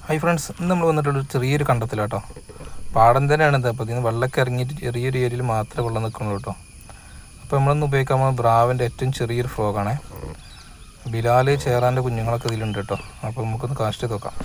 Hi friends, ഇന്ന് നമ്മൾ വന്നിട്ടുള്ള ചെറിയൊരു കണ്ടത്തിലാട്ടോ. പാടം തന്നെയാണ് ഇത്. അപ്പോൾ ഇതിന് വെള്ളമൊക്കെ ഇറങ്ങിയിട്ട് ചെറിയൊരു ഏരിയയിൽ മാത്രമേ വെള്ളം നിൽക്കുള്ളൂ കേട്ടോ. അപ്പോൾ നമ്മളൊന്ന് ഉപയോഗിക്കാൻ പോകുന്ന ബ്രാവിൻ്റെ ഏറ്റവും ചെറിയൊരു ഫ്രോഗാണേ. ബിലാൽ ചേറാൻ്റെ കുഞ്ഞുങ്ങളൊക്കെ ഇതിലുണ്ട് കേട്ടോ. അപ്പോൾ നമുക്കൊന്ന് കാസ്റ്റ് ചെയ്ത് നോക്കാം.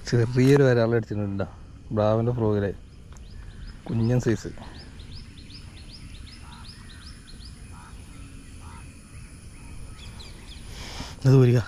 ചെറിയൊരു ഒരാളെ അടിച്ചിട്ടുണ്ടോ ബ്രാവിൻ്റെ ഫ്രോഗിലെ കുഞ്ഞൻ സൈസ്. അത് വരിക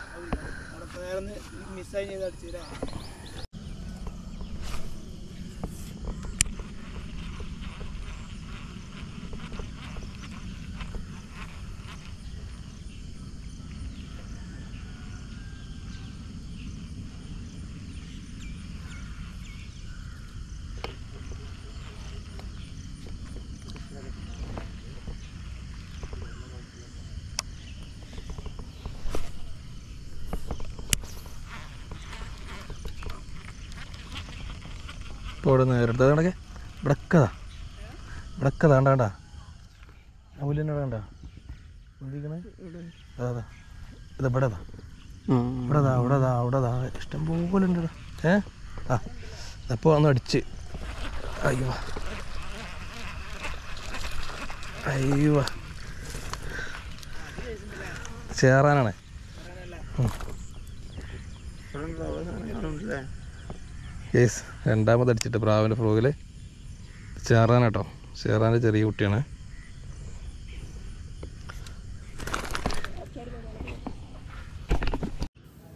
ഇപ്പോൾ ഇവിടെ നേരിട്ട് കണക്കെ ഇവിടക്കതാ കണ്ടാ അവലെന്നെ കണ്ടാ അതാ ഇത് ഇവിടെതാ ഇഷ്ടം പോലെ ഉണ്ട്. അപ്പോൾ ഒന്ന് അടിച്ച് അയ്യോ ചേറാനാണ്. യെസ്, രണ്ടാമത് അടിച്ചിട്ട് പ്രാവിൻ്റെ ഫ്രോഗിൽ ചേറാനാട്ടോ. ചേറാൻ്റെ ചെറിയ കുട്ടിയാണ്.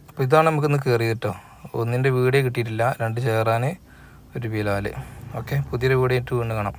അപ്പോൾ ഇതാണ് നമുക്കിന്ന് കയറിയത് കേട്ടോ. ഒന്നിൻ്റെ വീഡിയോ കിട്ടിയിട്ടില്ല, 2 ചേറാൻ, 1 ബിലാൽ. ഓക്കെ, പുതിയൊരു വീഡിയോ ആയിട്ട് വീണ്ടും കാണാം.